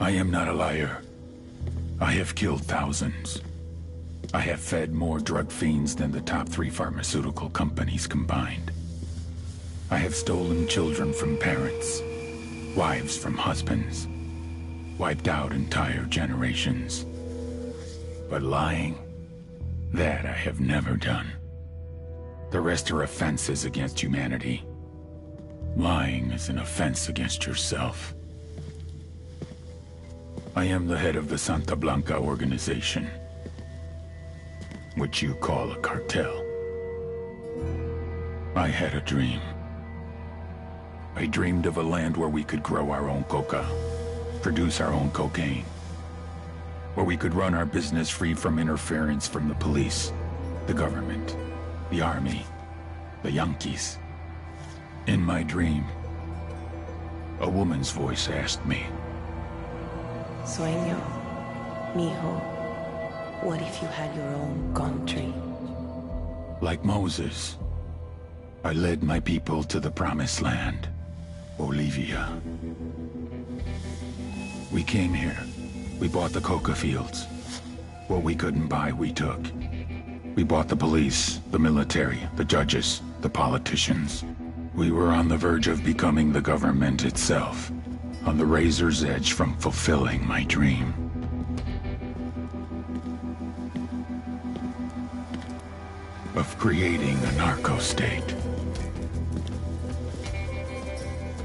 I am not a liar. I have killed thousands. I have fed more drug fiends than the top 3 pharmaceutical companies combined. I have stolen children from parents, wives from husbands, wiped out entire generations. But lying, that I have never done. The rest are offenses against humanity. Lying is an offense against yourself. I am the head of the Santa Blanca organization, which you call a cartel. I had a dream. I dreamed of a land where we could grow our own coca, produce our own cocaine, where we could run our business free from interference from the police, the government, the army, the Yankees. In my dream, a woman's voice asked me, Sueño, mijo, what if you had your own country? Like Moses, I led my people to the promised land, Bolivia. We came here. We bought the coca fields. What we couldn't buy, we took. We bought the police, the military, the judges, the politicians. We were on the verge of becoming the government itself, on the razor's edge from fulfilling my dream. Of creating a narco-state.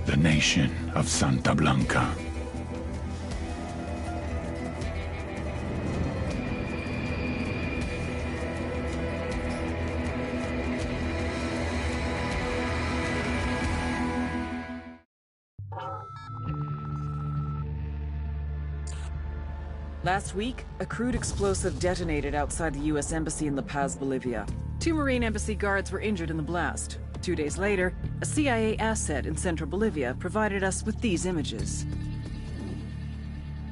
The nation of Santa Blanca. Last week, a crude explosive detonated outside the U.S. Embassy in La Paz, Bolivia. 2 Marine Embassy guards were injured in the blast. 2 days later, a CIA asset in central Bolivia provided us with these images.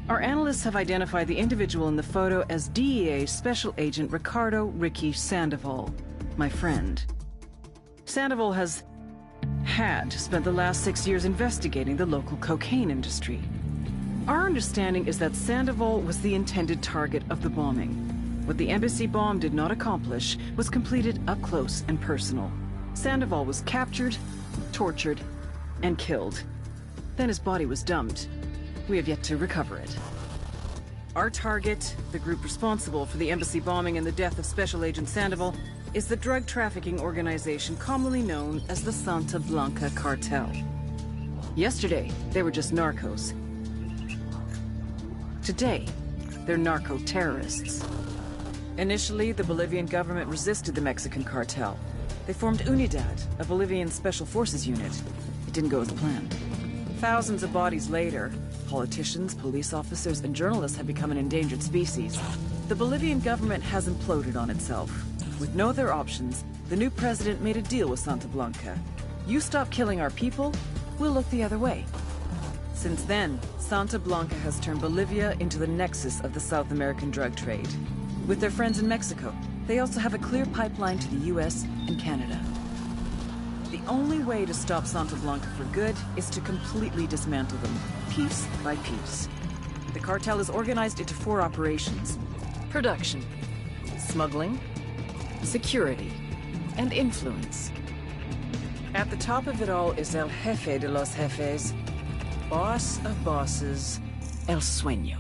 Our analysts have identified the individual in the photo as DEA Special Agent Ricardo Ricky Sandoval, my friend. Sandoval had spent the last 6 years investigating the local cocaine industry. Our understanding is that Sandoval was the intended target of the bombing. What the embassy bomb did not accomplish was completed up close and personal. Sandoval was captured, tortured, and killed. Then his body was dumped. We have yet to recover it. Our target, the group responsible for the embassy bombing and the death of Special Agent Sandoval, is the drug trafficking organization commonly known as the Santa Blanca Cartel. Yesterday, they were just narcos. Today, they're narco-terrorists. Initially, the Bolivian government resisted the Mexican cartel. They formed Unidad, a Bolivian special forces unit. It didn't go as planned. Thousands of bodies later, politicians, police officers, and journalists have become an endangered species. The Bolivian government has imploded on itself. With no other options, the new president made a deal with Santa Blanca. You stop killing our people, we'll look the other way. Since then, Santa Blanca has turned Bolivia into the nexus of the South American drug trade. With their friends in Mexico, they also have a clear pipeline to the US and Canada. The only way to stop Santa Blanca for good is to completely dismantle them, piece by piece. The cartel is organized into 4 operations: production, smuggling, security, and influence. At the top of it all is El Jefe de los Jefes, boss of bosses, El Sueño.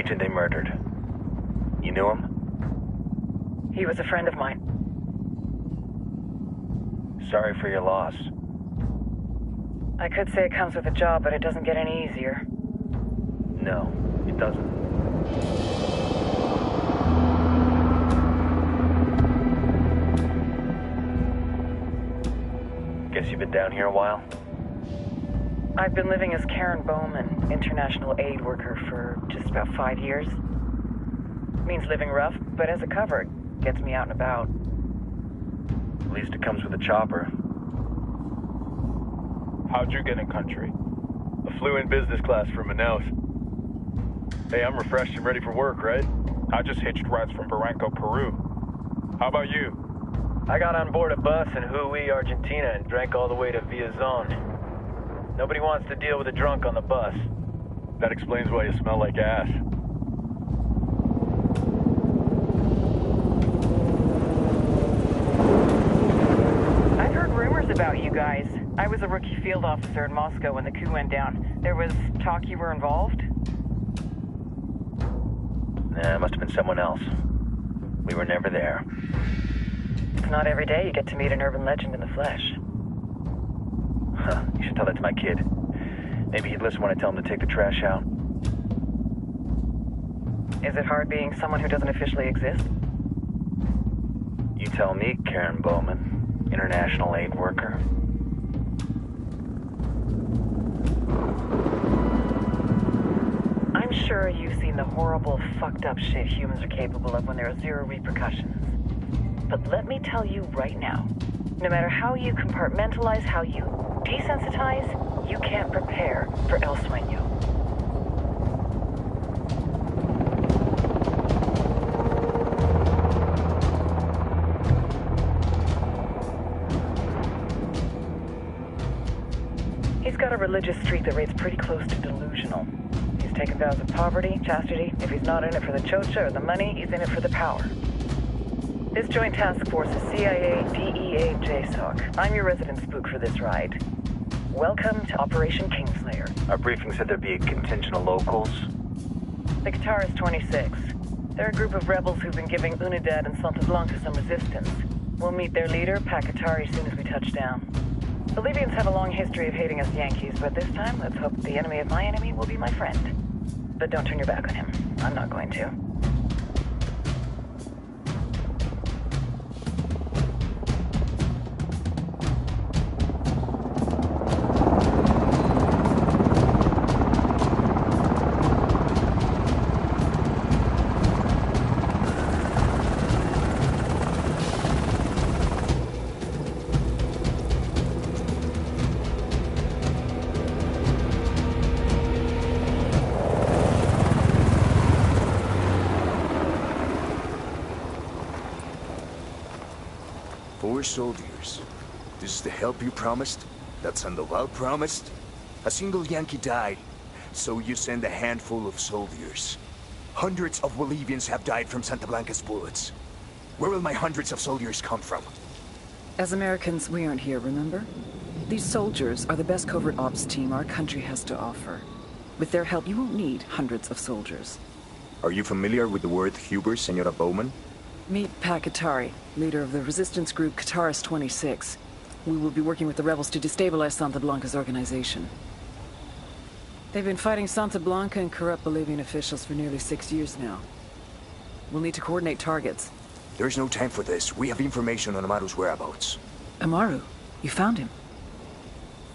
agent they murdered. You knew him? He was a friend of mine. Sorry for your loss. I could say it comes with a job, but it doesn't get any easier. No, it doesn't. Guess you've been down here a while? I've been living as Karen Bowman, international aid worker, for just about 5 years. Means living rough, but as a cover, it gets me out and about. At least it comes with a chopper. How'd you get in country? I flew in business class from N.O.S. Hey, I'm refreshed and ready for work, right? I just hitched rides from Barranco, Peru. How about you? I got on board a bus in Hui, Argentina, and drank all the way to Villazon. Nobody wants to deal with a drunk on the bus. That explains why you smell like ass. I've heard rumors about you guys. I was a rookie field officer in Moscow when the coup went down. There was talk you were involved? Nah, it must have been someone else. We were never there. It's not every day you get to meet an urban legend in the flesh. Huh, you should tell that to my kid. Maybe he'd listen when I tell him to take the trash out. Is it hard being someone who doesn't officially exist? You tell me, Karen Bowman, international aid worker. I'm sure you've seen the horrible, fucked up shit humans are capable of when there are zero repercussions. But let me tell you right now, no matter how you compartmentalize, how you desensitize, you can't prepare for El Sueño. He's got a religious streak that rates pretty close to delusional. He's taken vows of poverty, chastity. If he's not in it for the chocha or the money, he's in it for the power. This joint task force is CIA, DEA, JSOC. I'm your resident spook for this ride. Welcome to Operation Kingslayer. Our briefing said there'd be a contingent of locals. The Qatar is 26. They're a group of rebels who've been giving Unidad and Santa Blanca some resistance. We'll meet their leader, Pakatari, as soon as we touch down. The Libyans have a long history of hating us Yankees, but this time, let's hope the enemy of my enemy will be my friend. But don't turn your back on him. I'm not going to. Soldiers. This is the help you promised? That Sandoval promised? A single Yankee died, so you send a handful of soldiers. Hundreds of Bolivians have died from Santa Blanca's bullets. Where will my hundreds of soldiers come from? As Americans, we aren't here, remember? These soldiers are the best covert ops team our country has to offer. With their help, you won't need hundreds of soldiers. Are you familiar with the word Huber, Senora Bowman? Meet Pakatari, leader of the resistance group Qatar's 26. We will be working with the rebels to destabilize Santa Blanca's organization. They've been fighting Santa Blanca and corrupt Bolivian officials for nearly 6 years now. We'll need to coordinate targets. There's no time for this. We have information on Amaru's whereabouts. Amaru? You found him?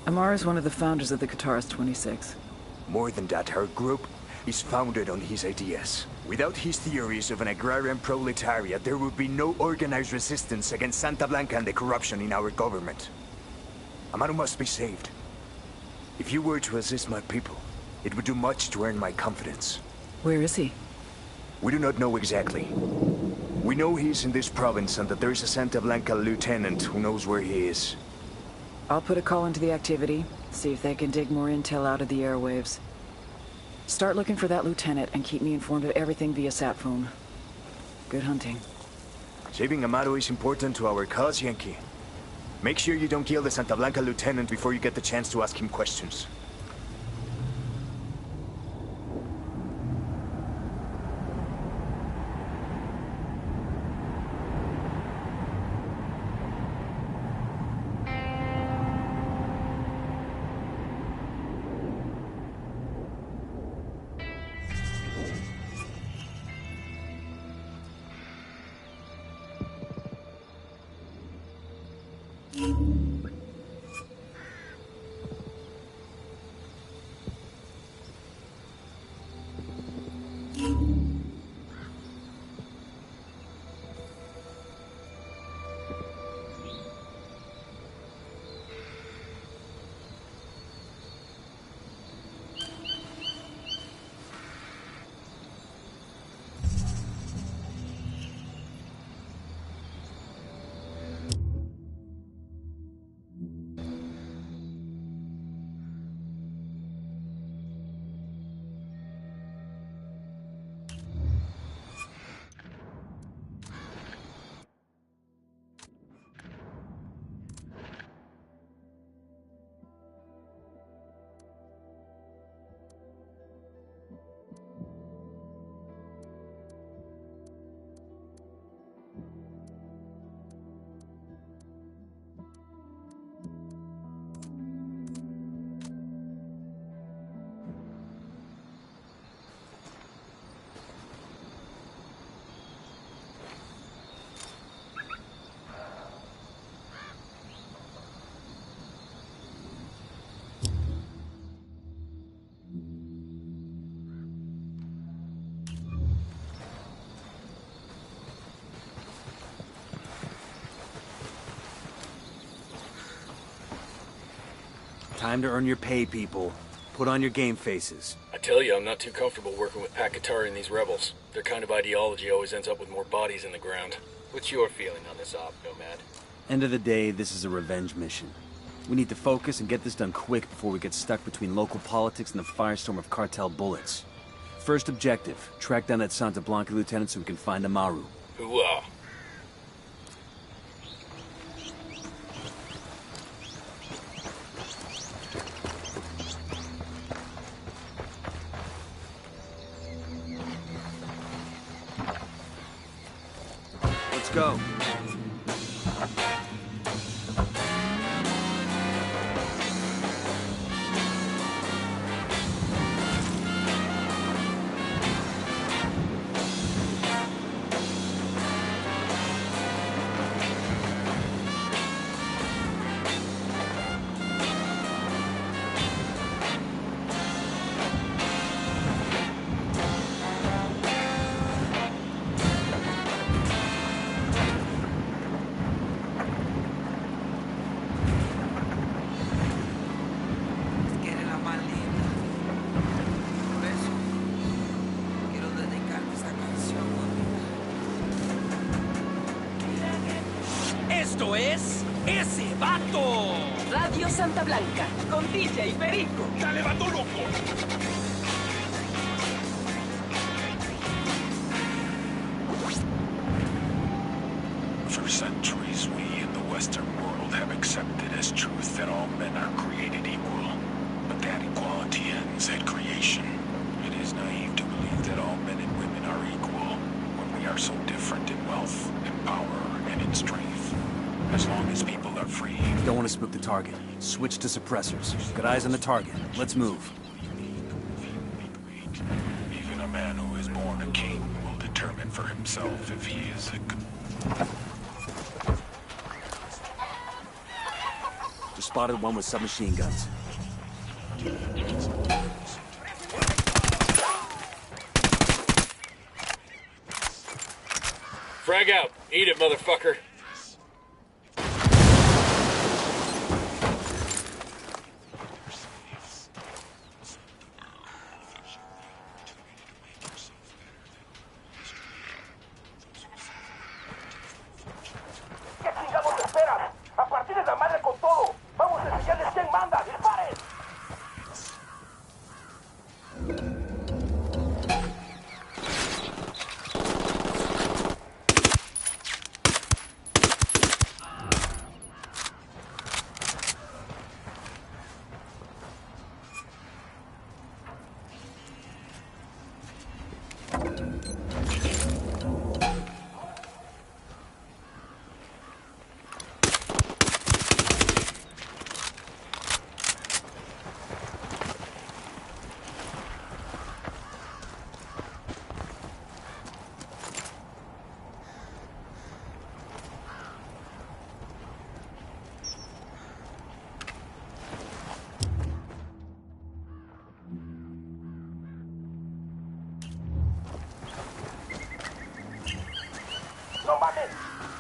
Amaru is one of the founders of the Qatar's 26. More than that, her group is founded on his ideas. Without his theories of an agrarian proletariat, there would be no organized resistance against Santa Blanca and the corruption in our government. Amaru must be saved. If you were to assist my people, it would do much to earn my confidence. Where is he? We do not know exactly. We know he's in this province and that there is a Santa Blanca lieutenant who knows where he is. I'll put a call into the activity, see if they can dig more intel out of the airwaves. Start looking for that lieutenant and keep me informed of everything via sat phone. Good hunting. Saving Amaru is important to our cause, Yankee. Make sure you don't kill the Santa Blanca lieutenant before you get the chance to ask him questions. Time to earn your pay, people. Put on your game faces. I tell you, I'm not too comfortable working with Pakatari and these rebels. Their kind of ideology always ends up with more bodies in the ground. What's your feeling on this op, Nomad? End of the day, this is a revenge mission. We need to focus and get this done quick before we get stuck between local politics and the firestorm of cartel bullets. First objective, track down that Santa Blanca lieutenant so we can find Amaru. Hooah! Let's go. ¡Esto es ese vato! Radio Santa Blanca, con DJ Perico. ¡Dale, vato loco! For centuries, we in the Western world have accepted as truth that all men are created equal. But that equality ends at creation. It is naive to believe that all men and women are equal when we are so different in wealth, in power, and in strength. As long as people are free. Don't want to spook the target. Switch to suppressors. Got eyes on the target. Let's move. Even a man who is born a king will determine for himself if he is a good... Just spotted one with submachine guns. Frag out! Eat it, motherfucker! ¡No mames!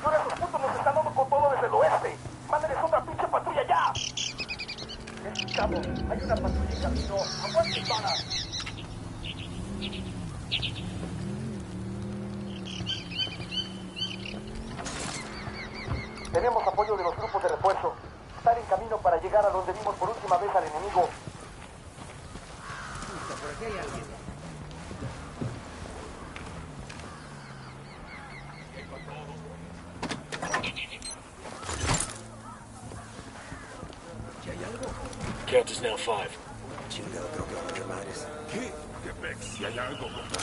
¡Y ahora esos putos nos están dando con todo desde el oeste! ¡Mándenles otra pinche patrulla ya! Cabo, hay una patrulla en camino. ¡Aguanten balas! Tenemos apoyo de los grupos de refuerzo. Están en camino para llegar a donde vimos por última vez al enemigo. Justo, por aquí hay alguien. Count is now 5. Chingado, creo que vale madres. ¿Qué? ¿Qué pex? Si hay algo, compa.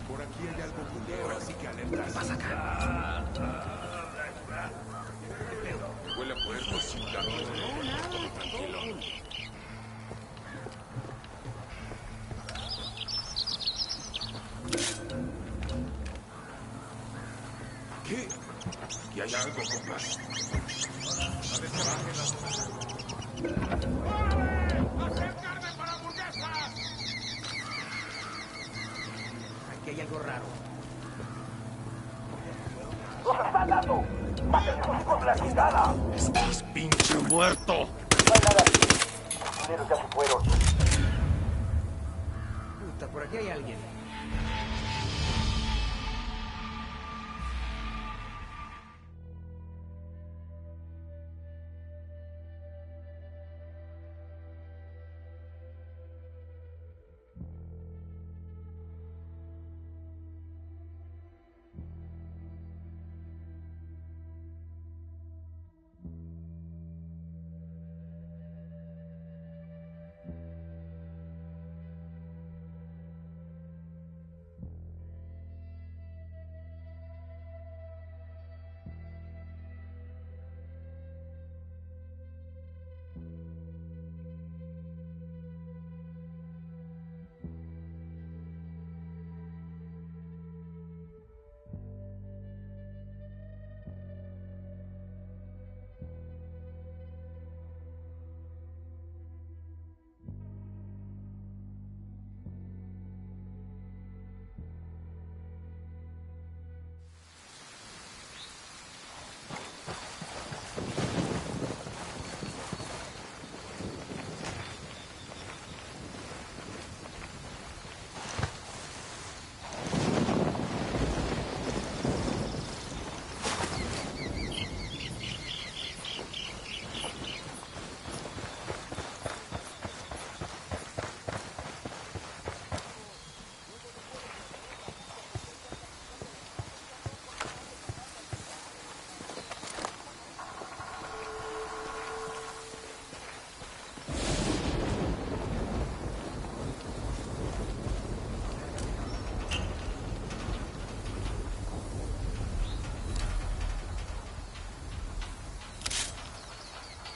Por aquí hay algo culero, así que alerta. ¿Qué pasa acá? Huele a puerco, chingado. No, nada, tranquilo. ¿Qué? Y hay algo, compa. A ver, que bajen las... ¡Hacer carne para hamburguesas! Aquí hay algo raro. ¡Los están dando! ¡Maten a esos hijos de la chingada! ¡Estás pinche muerto! No hay nada aquí. prisioneros ya se fueron. Puta, por aquí hay alguien.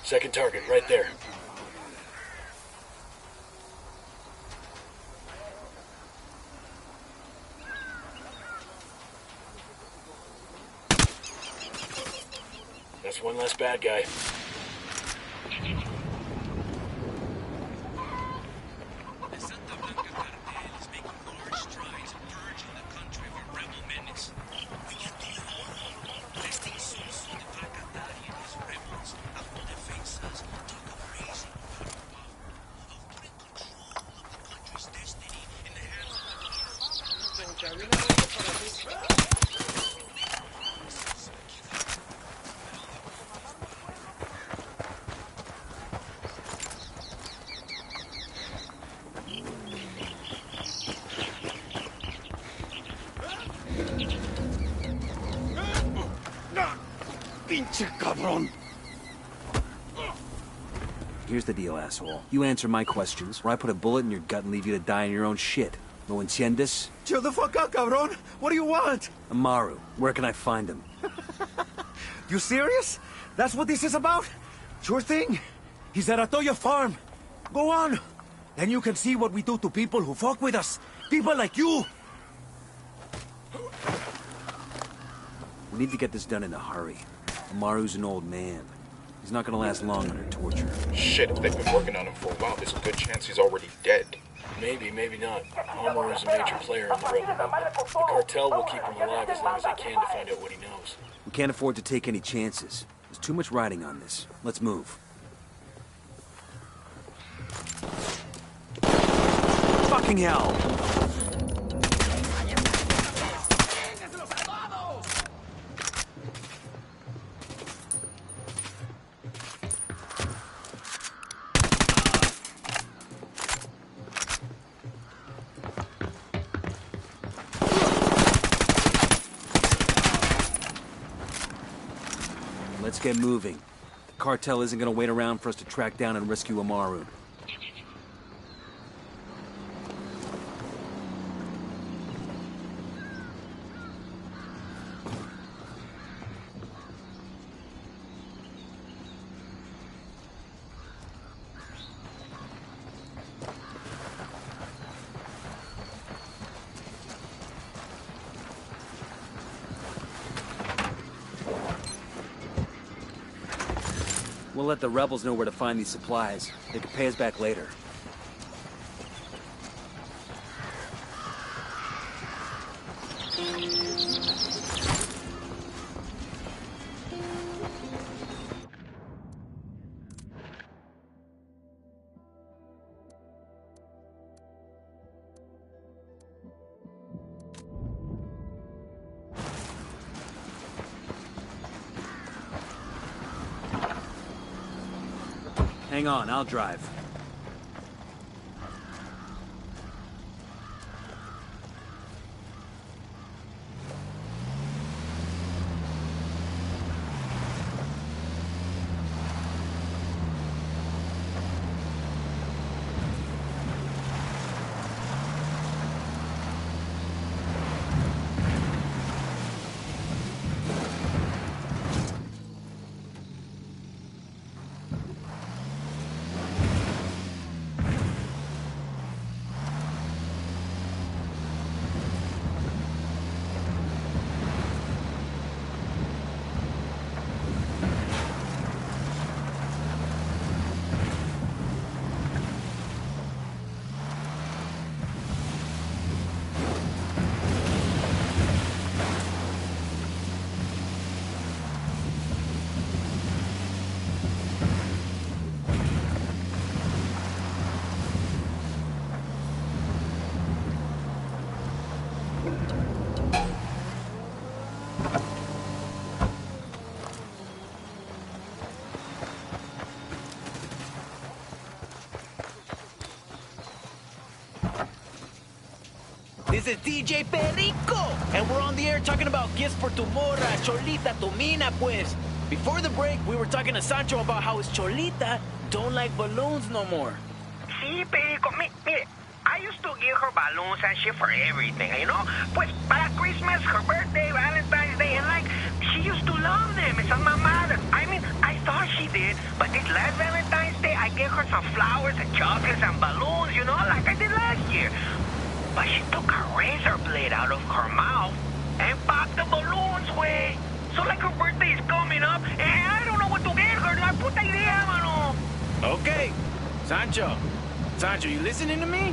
Second target, right there. That's one less bad guy. Pinche cabrón! Here's the deal, asshole. You answer my questions, or I put a bullet in your gut and leave you to die in your own shit. ¿No entiendes? Chill the fuck out, cabrón! What do you want? Amaru, where can I find him? You serious? That's what this is about? Sure thing. He's at Atoya Farm. Go on. Then you can see what we do to people who fuck with us. People like you. We need to get this done in a hurry. Amaru's an old man. He's not gonna last long under torture. Shit, if they've been working on him for a while, there's a good chance he's already dead. Maybe, maybe not. Amaru is a major player in the rebel movement. The cartel will keep him alive as long as they can to find out what he knows. We can't afford to take any chances. There's too much riding on this. Let's move. Fucking hell! Let's get moving. The cartel isn't gonna wait around for us to track down and rescue Amaru. We'll let the rebels know where to find these supplies. They can pay us back later. Hang on, I'll drive. This is DJ Perico, and we're on the air talking about gifts for tu morra, Cholita, tu mina, pues. Before the break, we were talking to Sancho about how his Cholita don't like balloons no more. Sí, Perico, mire, I used to give her balloons and shit for everything, you know? Pues para Christmas, her birthday, Valentine's Day, and like, she used to love them, esas mamadas. I mean, I thought she did, but this last Valentine's Day, I gave her some flowers and chocolates and balloons, you know, like I did last year. But she took a razor blade out of her mouth and popped the balloons, way. So like her birthday is coming up, and I don't know what to get her. La puta idea, mano. Okay, Sancho, you listening to me?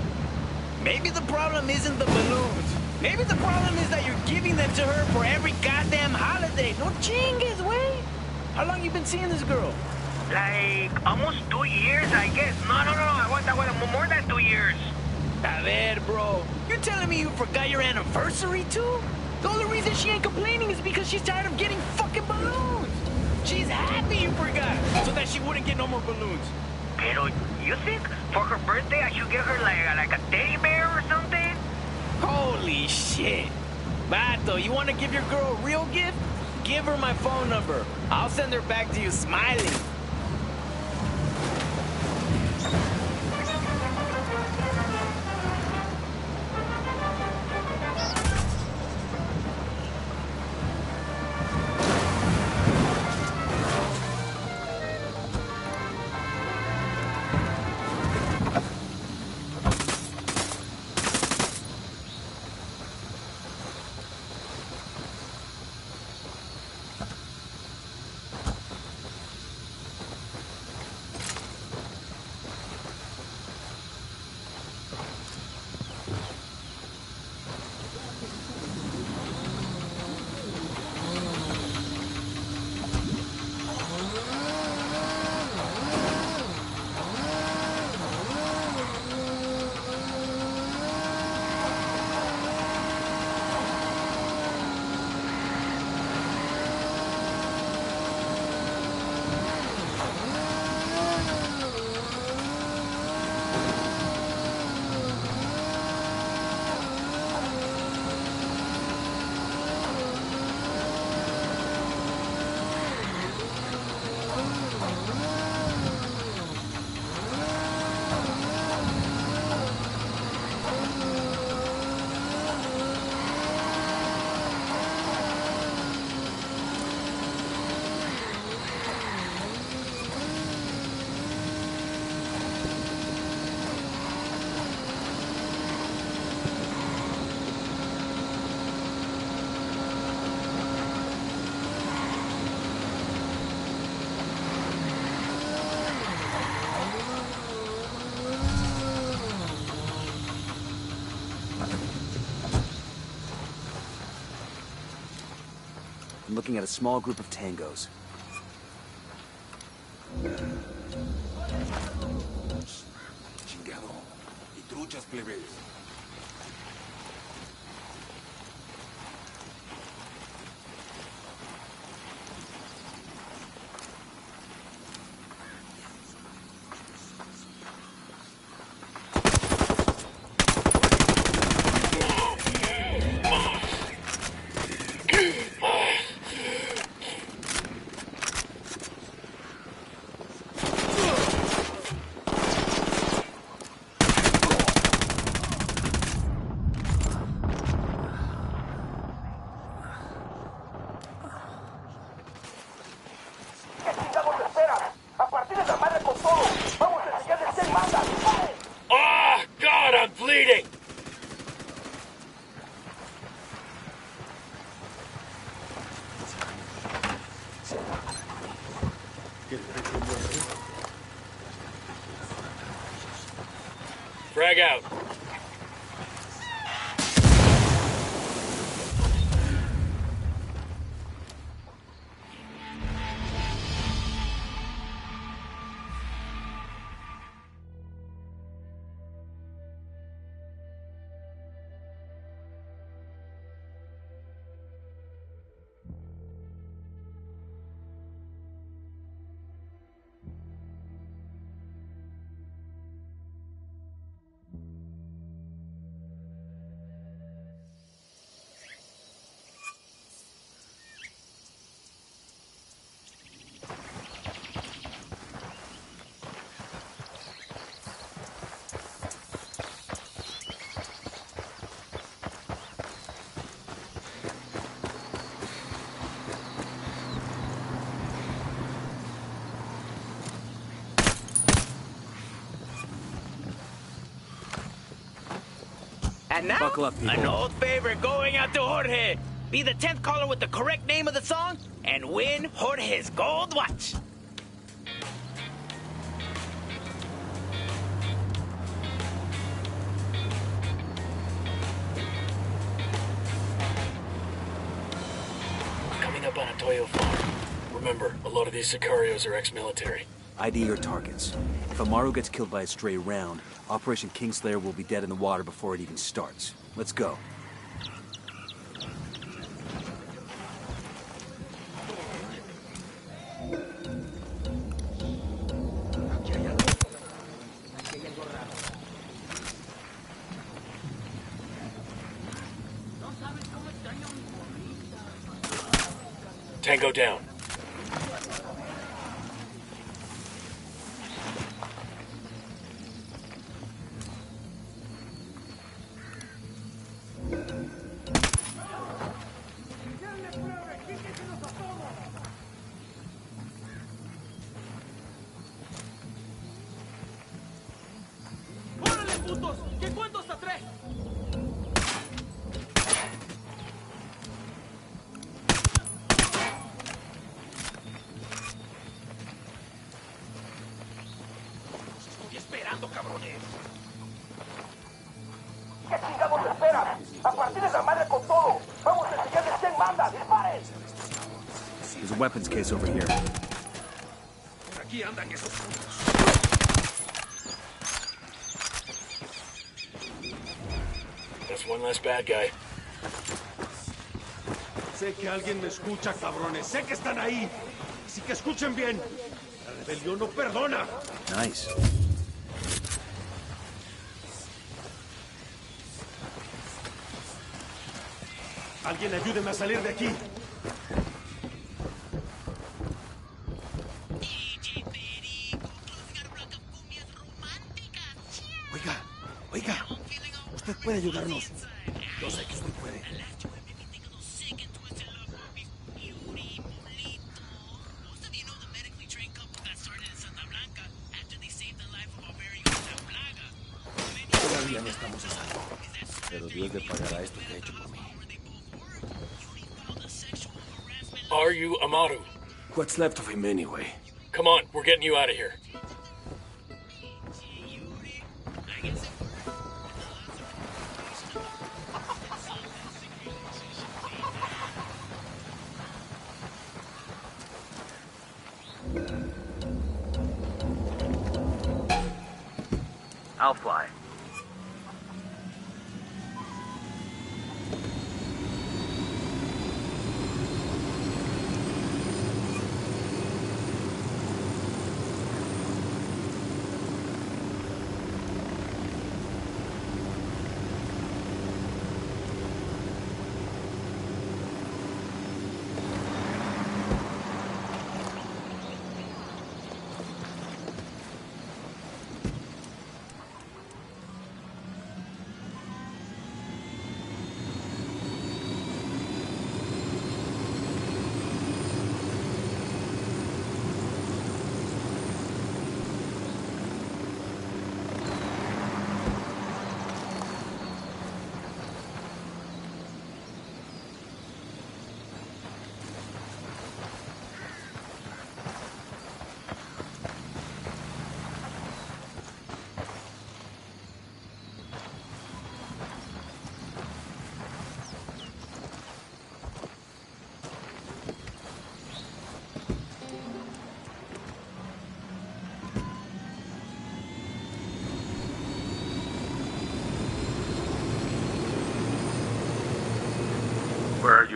Maybe the problem isn't the balloons. Maybe the problem is that you're giving them to her for every goddamn holiday. No chingues, way. How long you been seeing this girl? Like, almost 2 years, I guess. No, I want more than 2 years. A ver, bro. You're telling me you forgot your anniversary, too? The only reason she ain't complaining is because she's tired of getting fucking balloons. She's happy you forgot, so that she wouldn't get no more balloons. Pero, you think for her birthday I should give her like a teddy bear or something? Holy shit. Vato, you want to give your girl a real gift? Give her my phone number. I'll send her back to you smiling. I'm looking at a small group of tangos. Chingado. Y truchas, plebes. Frag out. And now, Buckle up, people. An old favorite going out to Jorge. Be the 10th caller with the correct name of the song and win Jorge's gold watch. Coming up on a Toyo farm. Remember, a lot of these sicarios are ex-military. ID your targets. If Amaru gets killed by a stray round, Operation Kingslayer will be dead in the water before it even starts. Let's go. Tango down. ¿Qué chingados esperas? ¡A partir de la madre con todo! ¡Vamos a enseñarles quién manda! ¡Disparen! There's a weapons case over here. Por aquí andan esos putos. That's one less bad guy. Sé que alguien me escucha, cabrones. Sé que están ahí. Así que escuchen bien. La rebelión no perdona. Nice. Alguien ayúdeme a salir de aquí. Oiga. Usted puede ayudarnos. Yo sé que usted puede. Todavía no estamos a salvo. Pero Dios le pagará esto que ha hecho por mí. Are you Amaru? What's left of him anyway? Come on, we're getting you out of here. I'll fly.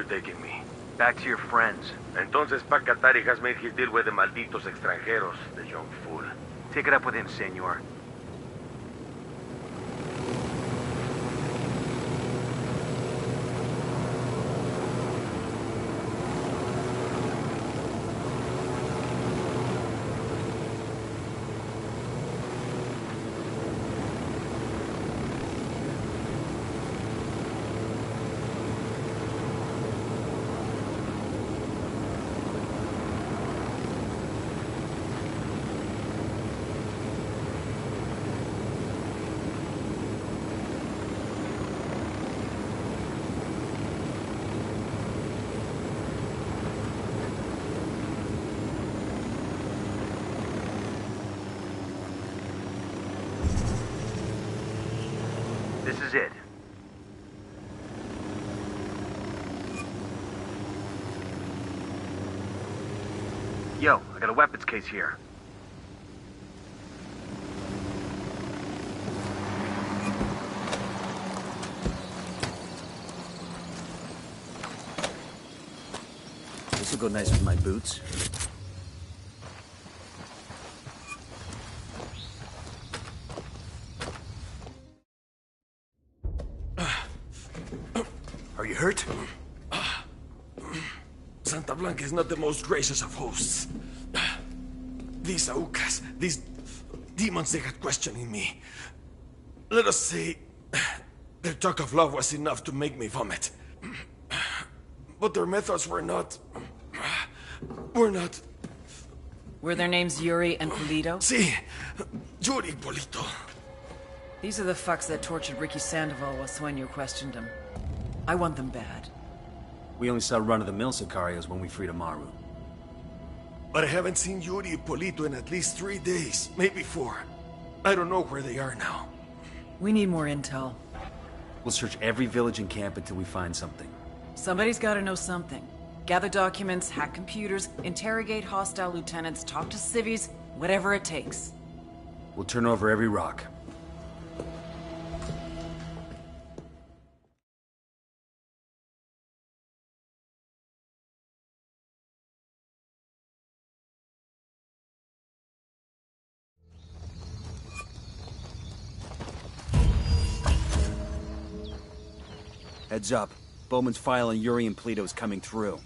taking me? Back to your friends. Entonces, pa' Qatar, he has made his deal with the malditos extranjeros, the young fool. Take it up with him, senor. This is it. Yo, I got a weapons case here. This will go nice with my boots. Are you hurt? Santa Blanca is not the most gracious of hosts. These Aucas, these demons they had questioning me. Let us say, their talk of love was enough to make me vomit. But their methods were not... Were their names Yuri and Polito? Si, Yuri Polito. These are the fucks that tortured Ricky Sandoval while Sueño questioned him. I want them bad. We only saw run-of-the-mill Sicarios when we freed Amaru. But I haven't seen Yuri and Polito in at least 3 days, maybe 4. I don't know where they are now. We need more intel. We'll search every village and camp until we find something. Somebody's gotta know something. Gather documents, hack computers, interrogate hostile lieutenants, talk to civvies, whatever it takes. We'll turn over every rock. Heads up. Bowman's file on Yuri and Polito is coming through.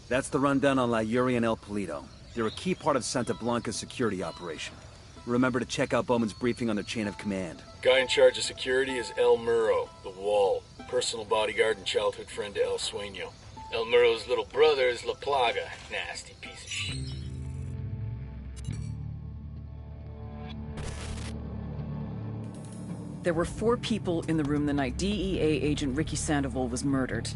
That's the rundown on La Yuri and El Polito. They're a key part of Santa Blanca's security operation. Remember to check out Bowman's briefing on their chain of command. Guy in charge of security is El Muro, the Wall. Personal bodyguard and childhood friend to El Sueño. El Muro's little brother is La Plaga. Nasty piece of shit. There were 4 people in the room the night DEA agent Ricky Sandoval was murdered.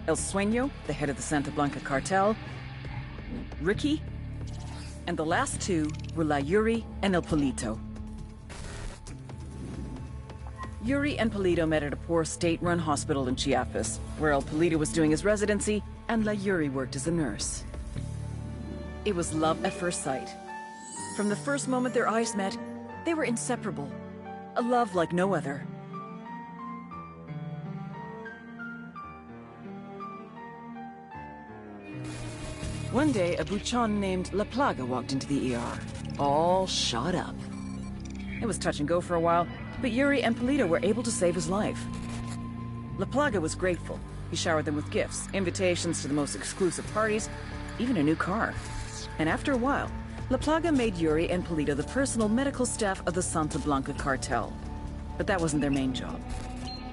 El Sueño, the head of the Santa Blanca cartel, Ricky, and the last 2 were La Yuri and El Polito. Yuri and Polito met at a poor state-run hospital in Chiapas, where El Polito was doing his residency and La Yuri worked as a nurse. It was love at first sight. From the first moment their eyes met, they were inseparable. A love like no other. One day, a buchon named La Plaga walked into the ER, all shot up. It was touch and go for a while, but Yuri and Polito were able to save his life. La Plaga was grateful. He showered them with gifts, invitations to the most exclusive parties, even a new car. And after a while, La Plaga made Yuri and Polito the personal medical staff of the Santa Blanca cartel. But that wasn't their main job.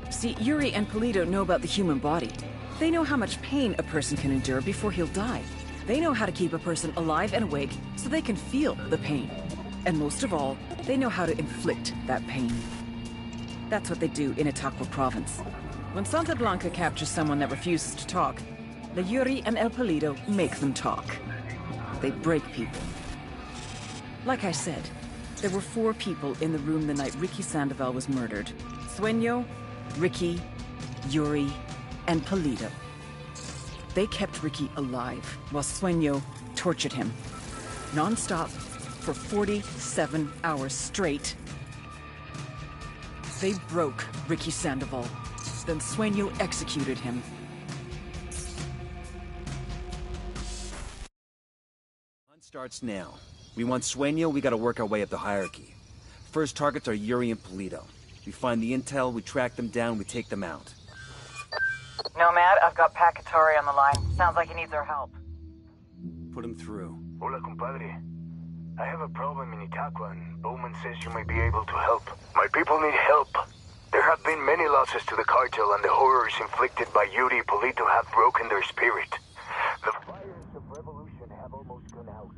See, Yuri and Polito know about the human body. They know how much pain a person can endure before he'll die. They know how to keep a person alive and awake so they can feel the pain. And most of all, they know how to inflict that pain. That's what they do in Itaqua province. When Santa Blanca captures someone that refuses to talk, the Yuri and El Polito make them talk. They break people. Like I said, there were 4 people in the room the night Ricky Sandoval was murdered. Sueño, Ricky, Yuri, and Polito. They kept Ricky alive while Sueño tortured him. Non-stop for 47 hours straight. They broke Ricky Sandoval. Then Sueño executed him. Hunt starts now. We want Sueño, we gotta work our way up the hierarchy. First targets are Yuri and Polito. We find the intel, we track them down, we take them out. Nomad, I've got Pacatari on the line. Sounds like he needs our help. Put him through. Hola, compadre. I have a problem in Itaqua, and Bowman says you may be able to help. My people need help. There have been many losses to the cartel, and the horrors inflicted by Yuri and Polito have broken their spirit. The fires of revolution have almost gone out.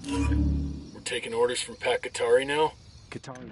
We're taking orders from Pat Katari now? Katari